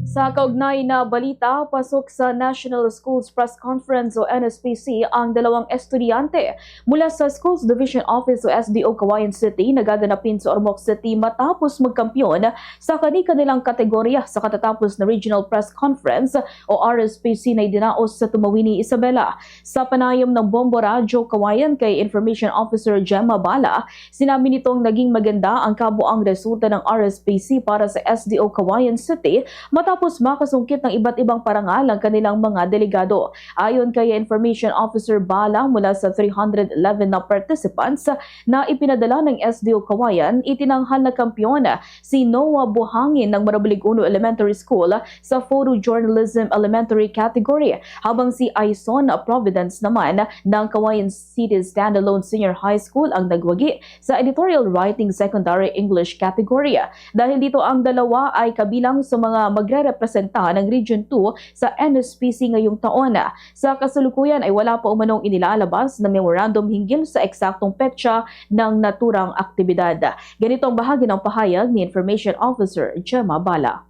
Sa kaugnay na balita, pasok sa National Schools Press Conference o NSPC ang dalawang estudyante mula sa Schools Division Office o SDO Cauayan City na gaganapin sa Ormoc City matapos magkampiyon sa kani-kanilang kategorya sa katatapos na Regional Press Conference o RSPC na idinaos sa Tumawini, Isabela. Sa panayam ng Bombo Radyo Cauayan kay Information Officer Gemma Bala, sinabi nitong naging maganda ang kabuang resulta ng RSPC para sa SDO Cauayan City matapos makasungkit ng iba't ibang parangal ang kanilang mga delegado. Ayon kay Information Officer Bala, mula sa 311 na participants na ipinadala ng SDO Cauayan, itinanghal na kampiyon si Noah Buhangin ng Marabulig Uno Elementary School sa Photojournalism Elementary category, habang si Aison Providence naman ng Cauayan City Standalone Senior High School ang nagwagi sa Editorial Writing Secondary English category. Dahil dito ang dalawa ay kabilang sa mga magre-representa ng Region 2 sa NSPC ngayong taon. Sa kasalukuyan ay wala pa umanong inilalabas na memorandum hinggil sa eksaktong petsa ng naturang aktibidad. Ganito ang bahagi ng pahayag ni Information Officer Gemma Bala.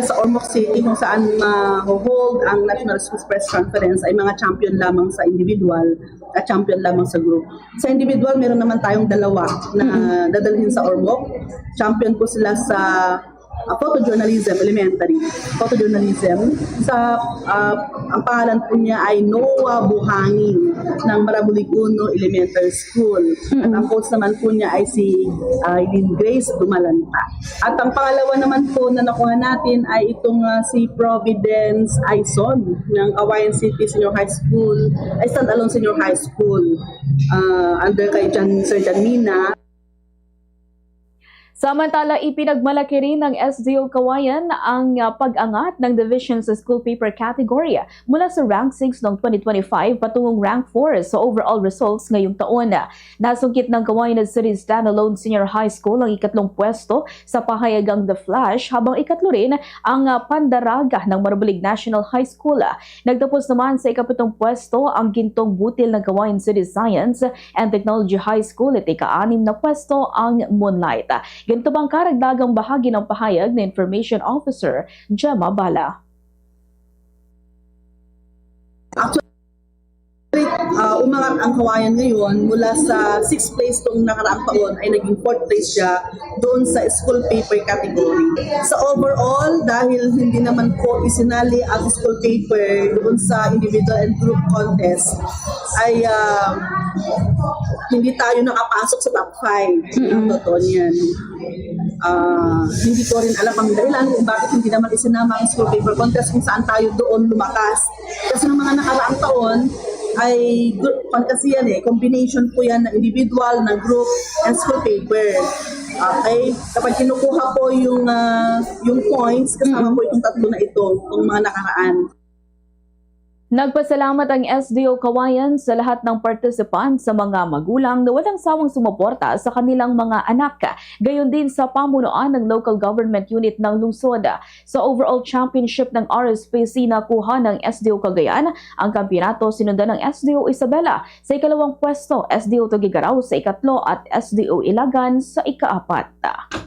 Sa Ormoc City kung saan hold ang National Schools Press Conference ay mga champion lamang sa individual at champion lamang sa group. Sa individual, meron naman tayong dalawa na dadalhin sa Ormoc. Champion po sila sa Photojournalism Elementary. Photojournalism. Ang pangalan po niya ay Noah Buhangin ng Marabulig Uno Elementary School. At ang coach naman po niya ay si Eileen Grace Dumalanta. At ang pangalawa naman po na nakuha natin ay itong si Providence Aison ng Cauayan City Senior High School, ay Standalone Senior High School, under kay Sir Jan Mina. Samantala, ipinagmalaki rin ng SDO Cauayan ang pag-angat ng division sa school paper category mula sa rank 6 noong 2025 patungong rank 4 sa overall results ngayong taon. Nasungkit ng Cauayan City Standalone Senior High School ang ikatlong pwesto sa pahayagang The Flash, habang ikatlo rin ang Pandaraga ng Marabulig National High School. Nagtapos naman sa ikapitong pwesto ang Gintong Butil ng Cauayan City Science and Technology High School at ika-6 na pwesto ang Moonlight. Ganito bang karagdagang bahagi ng pahayag ng Information Officer Gemma Bala. Umangat ang Cauayan ngayon mula sa 6th place noong nakaraang taon ay naging 4th place siya doon sa school paper category. Sa overall, dahil hindi naman po isinali ang school paper doon sa individual and group contest, ay hindi tayo nakapasok sa top 5. Ang totoo niyan. Hindi ko rin alam ang dahilan kung bakit hindi naman isinama ang school paper contest kung saan tayo doon lumakas. Kasi ng mga nakaraang taon, ay kasi yan combination po yan ng individual, ng group, and school paper. Okay? Kapag kinukuha po yung points, kasama po itong tatlo na ito, itong mga nakaraan. Nagpasalamat ang SDO Cauayan sa lahat ng participants, sa mga magulang na walang sawang sumuporta sa kanilang mga anak, gayon din sa pamunuan ng local government unit ng lungsod. Sa overall championship ng RSPC na kuha ng SDO Cagayan, ang kampyonato sinundan ng SDO Isabela sa ikalawang pwesto, SDO Tugigaraw sa ikatlo at SDO Ilagan sa ika-4.